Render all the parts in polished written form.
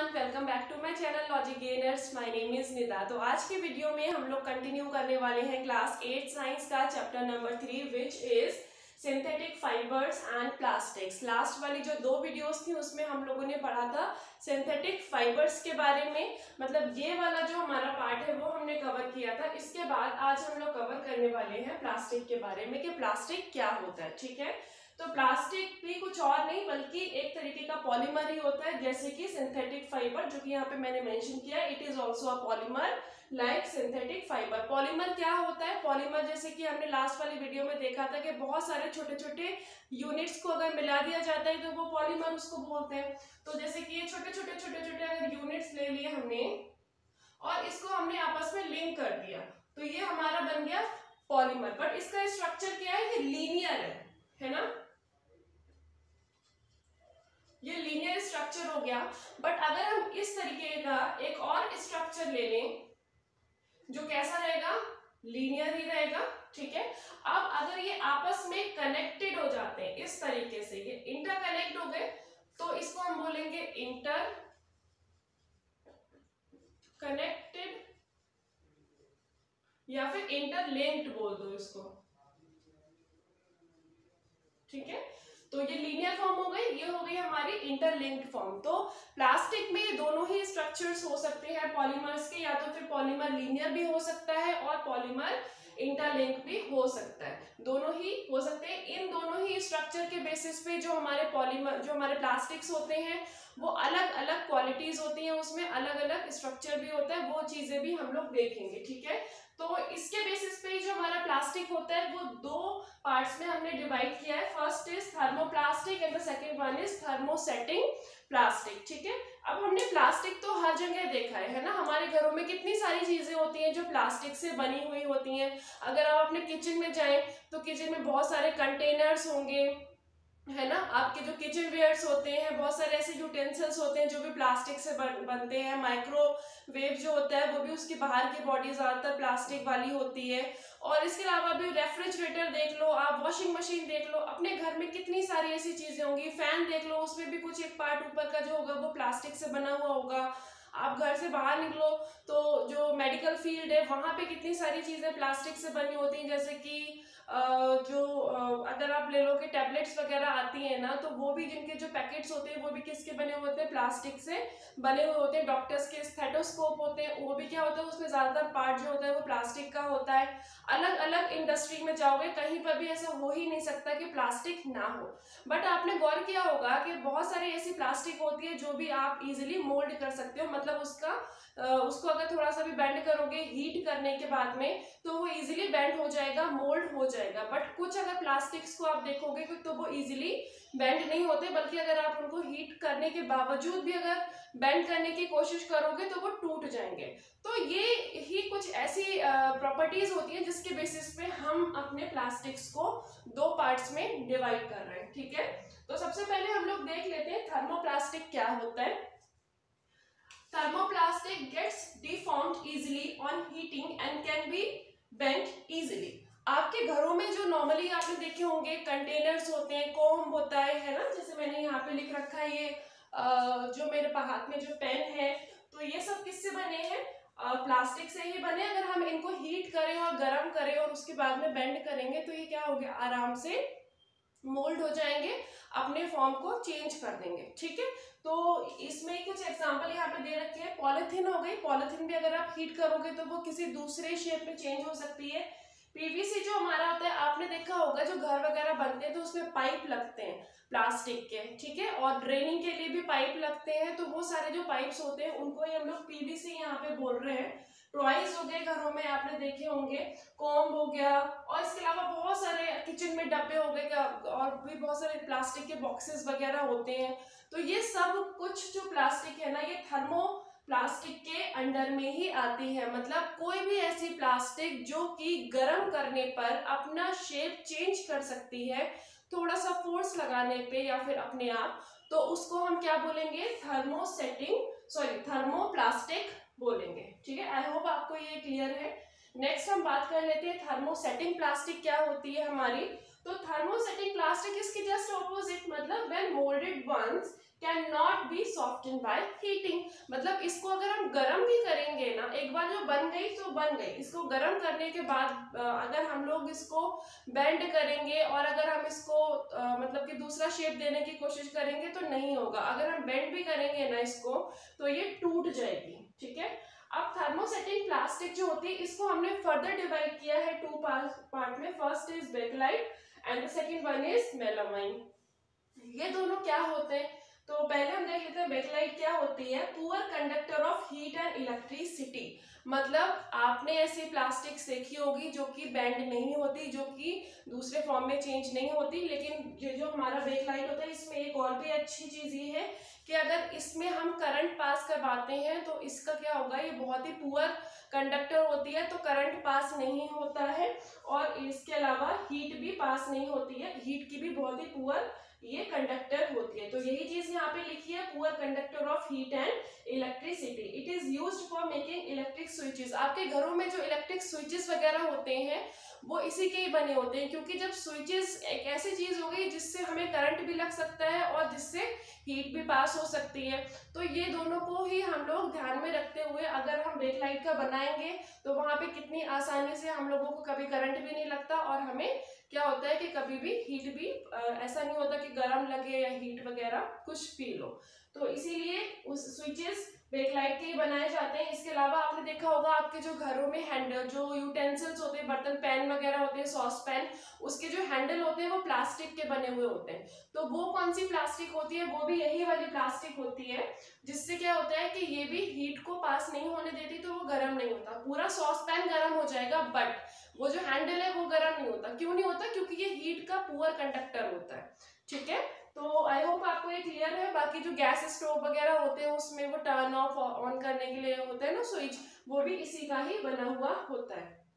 Everyone, welcome back to my channel logic gainers. My name is Nida. तो आज के video में हम लोग कंटिन्यू करने वाले हैं क्लास 8 साइंस का chapter number 3 which is synthetic fibres and plastics. Last वाली जो दो वीडियोस थी उसमें हम लोगों ने पढ़ा था सिंथेटिक फाइबर्स के बारे में, मतलब ये वाला जो हमारा पार्ट है वो हमने कवर किया था। इसके बाद आज हम लोग कवर करने वाले हैं प्लास्टिक के बारे में कि प्लास्टिक क्या होता है। ठीक है, तो प्लास्टिक भी कुछ और नहीं बल्कि एक तरीके का पॉलीमर ही होता है, जैसे कि सिंथेटिक फाइबर जो कि यहाँ पे मैंने मेंशन किया, it is also a polymer like synthetic fibre. Polymer क्या होता है? पॉलीमर जैसे कि हमने लास्ट वाली वीडियो में देखा था कि बहुत सारे छोटे छोटे यूनिट्स को अगर मिला दिया जाता है तो वो पॉलीमर उसको बोलते हैं। तो जैसे कि ये छोटे छोटे अगर यूनिट्स ले लिए हमने और इसको हमने आपस में लिंक कर दिया तो ये हमारा बन गया पॉलीमर। बट इसका स्ट्रक्चर क्या है? ये लीनियर है ना, ये लीनियर स्ट्रक्चर हो गया। बट अगर हम इस तरीके का एक और स्ट्रक्चर ले लें जो कैसा रहेगा? लीनियर ही रहेगा। ठीक है, अब अगर ये आपस में कनेक्टेड हो जाते हैं इस तरीके से, ये इंटरकनेक्ट हो गए तो इसको हम बोलेंगे इंटर कनेक्टेड या फिर इंटरलिंक्ड बोल दो इसको। ठीक है, तो ये लीनियर फॉर्म हो गई, ये हो गई हमारी इंटरलिंक्ड फॉर्म। तो प्लास्टिक में दोनों ही स्ट्रक्चर्स हो सकते हैं पॉलीमर्स के, या तो फिर पॉलीमर लीनियर भी हो सकता है और पॉलीमर इंटरलिंक भी हो सकता है, दोनों ही हो सकते हैं। इन दोनों ही स्ट्रक्चर के बेसिस पे जो हमारे पॉलीमर जो हमारे प्लास्टिक्स होते हैं वो अलग अलग क्वालिटीज होती हैं, उसमें अलग अलग स्ट्रक्चर भी होता है, वो चीजें भी हम लोग देखेंगे। ठीक है, तो इसके बेसिस पे जो हमारा प्लास्टिक होता है वो दो पार्ट्स में हमने डिवाइड किया है। First is thermoplastic and the second one is thermosetting plastic. ठीक है, अब हमने प्लास्टिक तो हर जगह देखा है ना, हमारे घरों में कितनी सारी चीजें होती हैं जो प्लास्टिक से बनी हुई होती हैं। अगर आप अपने किचन में जाएं तो किचन में बहुत सारे कंटेनर्स होंगे, है ना, आपके जो किचन वेयर्स होते हैं, बहुत सारे ऐसे यूटेंसिल्स होते हैं जो भी प्लास्टिक से बनते हैं। माइक्रोवेव जो होता है वो भी उसकी बाहर की बॉडी ज्यादातर प्लास्टिक वाली होती है। और इसके अलावा भी रेफ्रिजरेटर देख लो आप, वॉशिंग मशीन देख लो, अपने घर में कितनी सारी ऐसी चीजें होंगी। फैन देख लो, उसमें भी कुछ एक पार्ट ऊपर का जो होगा वो प्लास्टिक से बना हुआ होगा। आप घर से बाहर निकलो तो जो मेडिकल फील्ड है वहां पे कितनी सारी चीजें प्लास्टिक से बनी होती हैं, जैसे कि अगर आप ले लो कि टैबलेट्स वगैरह आती हैं ना, तो वो भी जिनके जो पैकेट्स होते हैं वो भी किसके बने हुए होते हैं? प्लास्टिक से बने हुए होते हैं। डॉक्टर्स के स्टेथोस्कोप होते हैं, वो भी क्या होता है? उसमें ज्यादातर पार्ट जो होता है वो प्लास्टिक का होता है। अलग अलग इंडस्ट्री में जाओगे कहीं पर भी ऐसा हो ही नहीं सकता कि प्लास्टिक ना हो। बट आपने गौर किया होगा कि बहुत सारी ऐसी प्लास्टिक होती है जो भी आप इजिली मोल्ड कर सकते हो, मतलब उसको अगर थोड़ा सा भी बेंड करोगे हीट करने के बाद में तो वो इजीली बेंड हो जाएगा, मोल्ड हो जाएगा। बट कुछ अगर प्लास्टिक्स को आप देखोगे तो वो इजीली बेंड नहीं होते, बल्कि अगर आप उनको हीट करने के बावजूद भी अगर बेंड करने की कोशिश करोगे तो वो टूट जाएंगे। तो ये ही कुछ ऐसी प्रॉपर्टीज होती हैं जिसके बेसिस पे हम अपने प्लास्टिक्स को दो पार्ट्स में डिवाइड कर रहे हैं। ठीक है, तो सबसे पहले हम लोग देख लेते हैं थर्मोप्लास्टिक क्या होता है। Thermoplastic gets deformed easily on heating and can be bent easily। आपके घरों में जो नॉर्मली आपने देखे होंगे कंटेनर्स होते हैं, कोम होता है ना, जैसे मैंने यहाँ पे लिख रखा है, ये जो मेरे हाथ में जो पेन है, तो ये सब किससे बने हैं? प्लास्टिक से ही बने। अगर हम इनको हीट करें और गर्म करें और उसके बाद में बेंड करेंगे तो ये क्या हो गया? आराम से मोल्ड हो जाएंगे, अपने फॉर्म को चेंज कर देंगे। ठीक है, तो इसमें कुछ एग्जांपल यहाँ पे दे रखे हैं। पॉलिथीन हो गई, पॉलिथीन भी अगर आप हीट करोगे तो वो किसी दूसरे शेप में चेंज हो सकती है। पीवीसी जो हमारा होता है, आपने देखा होगा जो घर वगैरह बनते हैं तो उसमें पाइप लगते हैं प्लास्टिक के, ठीक है, और ड्रेनिंग के लिए भी पाइप लगते हैं। तो वो सारे जो पाइप्स होते हैं उनको ही हम लोग पीवीसी यहाँ पे बोल रहे हैं। टॉयज हो गए घरों में, आपने देखे होंगे, कॉम्ब हो गया, और इसके अलावा बहुत सारे किचन में डब्बे हो गए और भी बहुत सारे प्लास्टिक के बॉक्सेस वगैरह होते हैं। तो ये सब कुछ जो प्लास्टिक है ना, ये थर्मो प्लास्टिक के अंडर में ही आती है। मतलब कोई भी ऐसी प्लास्टिक जो कि गर्म करने पर अपना शेप चेंज कर सकती है थोड़ा सा फोर्स लगाने पे या फिर अपने आप, तो उसको हम क्या बोलेंगे? थर्मोप्लास्टिक बोलेंगे। ठीक है, आई होप आपको ये क्लियर है। नेक्स्ट हम बात कर लेते हैं थर्मोसेटिंग प्लास्टिक क्या होती है हमारी। तो थर्मोसेटिंग प्लास्टिक इसके जस्ट ऑपोजिट, मतलब when moulded once can not be soften by heating. मतलब इसको अगर हम गर्म भी करेंगे ना, एक बार जो बन गई तो बन गई, इसको गर्म करने के बाद अगर हम लोग इसको बेंड करेंगे और अगर हम इसको मतलब कि दूसरा शेप देने की कोशिश करेंगे तो नहीं होगा। अगर हम बेंड भी करेंगे ना इसको तो ये टूट जाएगी, ठीक है। अब थर्मोसेटिंग प्लास्टिक जो होती है इसको हमने फर्दर डिवाइड किया है टू पार्ट में। First is bakelite and the second one is melamine. ये दोनों क्या होते हैं, तो पहले हम देख लेते हैं बेकलाइट क्या होती है। Poor conductor of heat and electricity. मतलब आपने ऐसी प्लास्टिक देखी होगी जो कि बेंड नहीं होती, जो कि दूसरे फॉर्म में चेंज नहीं होती, लेकिन ये जो हमारा बेकलाइट होता है इसमें एक और भी अच्छी चीज ये है कि अगर इसमें हम करंट पास करवाते हैं तो इसका क्या होगा, ये बहुत ही पुअर कंडक्टर होती है तो करंट पास नहीं होता है, और इसके अलावा हीट भी पास नहीं होती है, हीट की भी बहुत ही पुअर ये कंडक्टर होती है। तो यही चीज यहाँ पे लिखी है, poor conductor of heat and electricity. It is used for making electric switches. आपके घरों में जो इलेक्ट्रिक स्विचेस वगैरह होते हैं वो इसी के ही बने होते हैं, क्योंकि जब स्विचेस एक ऐसी चीज हो गई जिससे हमें करंट भी लग सकता है और जिससे हीट भी पास हो सकती है, तो ये दोनों को ही हम लोग ध्यान में रखते हुए अगर हम बेकलाइट का बनाएंगे तो वहां पे कितनी आसानी से हम लोगों को कभी करंट भी नहीं लगता और हमें क्या होता है कि कभी भी हीट भी ऐसा नहीं होता कि गर्म लगे या हीट वगैरह कुछ फील हो। तो इसीलिए उस स्विचेस बेकलाइट के ही बनाए जाते हैं। इसके अलावा आपने देखा होगा आपके जो घरों में हैंडल जो यूटेंसिल्स होते हैं, बर्तन पैन वगैरह होते हैं, सॉस पैन, उसके जो हैंडल होते हैं वो प्लास्टिक के बने हुए होते हैं। तो वो कौन सी प्लास्टिक होती है, वो भी यही वाली प्लास्टिक होती है, जिससे क्या होता है कि ये भी हीट को पास नहीं होने देती, तो वो गर्म नहीं होता। पूरा सॉस पैन गर्म हो जाएगा बट वो जो हैंडल है वो गर्म नहीं होता। क्यों नहीं होता, क्योंकि ये हीट का पुअर कंडक्टर होता है, ठीक है। तो आई होप आपको ये क्लियर है। बाकी जो गैस स्टोव वगैरह होते हैं उसमें वो टर्न ऑफ ऑन करने के लिए होता है ना स्विच, वो भी इसी का ही बना हुआ होता है।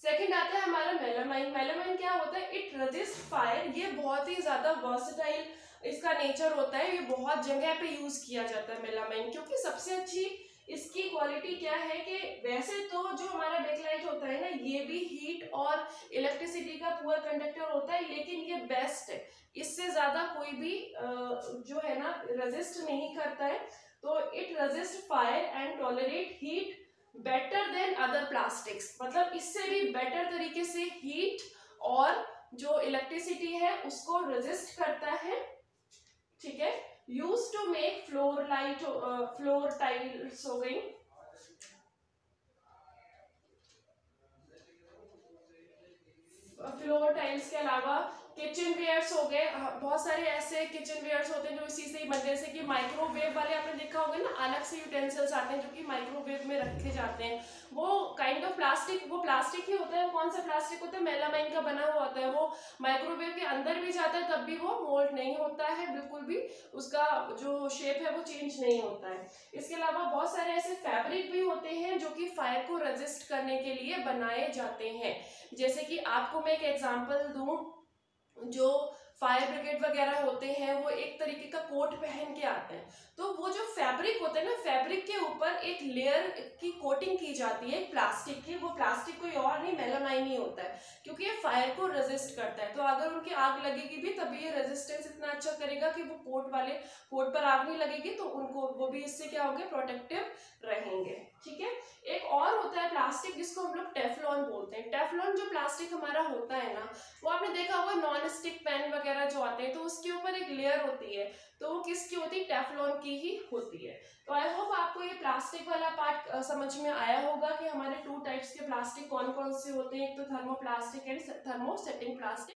सेकंड आता है हमारा मेलामाइन। मेलामाइन क्या होता है, इट रेजिस्ट फायर। ये बहुत ही ज्यादा वर्सेटाइल इसका नेचर होता है, ये बहुत जगह पे यूज किया जाता है मेलामाइन, क्योंकि सबसे अच्छी इसकी क्वालिटी क्या है कि वैसे तो जो हमारा बेकलाइट होता है ना ये भी हीट और इलेक्ट्रिसिटी का पुअर कंडक्टर होता है, लेकिन ये बेस्ट है, इससे ज्यादा कोई भी जो है ना रेजिस्ट नहीं करता है। तो it resist fire and tolerate heat better than other plastics. मतलब इससे भी बेटर तरीके से हीट और जो इलेक्ट्रिसिटी है उसको रेजिस्ट करता है, ठीक है। Use to make floor tiles हो गई, फ्लोर टाइल्स के अलावा किचन वेयर्स हो गए। बहुत सारे ऐसे किचन वेयर्स होते हैं जो इसी से ही बनते हैं, जैसे कि माइक्रोवेव वाले आपने देखा होगा ना, अलग से यूटेंसिल्स आते हैं जो कि माइक्रोवेव में रखे जाते हैं। वो काइंड ऑफ प्लास्टिक, वो प्लास्टिक ही होता है। कौन सा प्लास्टिक होता है, मेलामाइन का बना हुआ होता है। वो माइक्रोवेव के अंदर भी जाता है तब भी वो मोल्ड नहीं होता है, बिल्कुल भी उसका जो शेप है वो चेंज नहीं होता है। इसके अलावा बहुत सारे ऐसे फैब्रिक भी होते हैं जो कि फायर को रेजिस्ट करने के लिए बनाए जाते हैं। जैसे कि आपको मैं एक एग्जांपल दूं, जो फायर ब्रिगेड वगैरह होते हैं वो एक तरीके का कोट पहन के आते हैं, तो वो जो फैब्रिक होते हैं ना, फैब्रिक के ऊपर एक लेयर की कोटिंग की जाती है प्लास्टिक की। वो प्लास्टिक कोई और नहीं, मेलामाइन ही होता है, क्योंकि ये फायर को रेजिस्ट करता है। तो अगर उनकी आग लगेगी भी तभी ये रेजिस्टेंस इतना अच्छा करेगा कि वो कोट पर आग नहीं लगेगी, तो उनको वो भी इससे क्या होंगे, प्रोटेक्टिव रहेंगे, ठीक है। एक और होता है प्लास्टिक जिसको हम लोग टेफलॉन बोलते हैं। टेफलॉन जो प्लास्टिक हमारा होता है ना, वो आपने देखा होगा नॉन स्टिक पैन वगैरह जो आते हैं तो उसके ऊपर एक लेयर होती है, तो वो किसकी होती है, टेफलॉन की ही होती है। तो आई होप आपको ये प्लास्टिक वाला पार्ट समझ में आया होगा कि हमारे 2 टाइप्स के प्लास्टिक कौन कौन से होते हैं, एक तो थर्मोप्लास्टिक एंड थर्मोसेटिंग प्लास्टिक।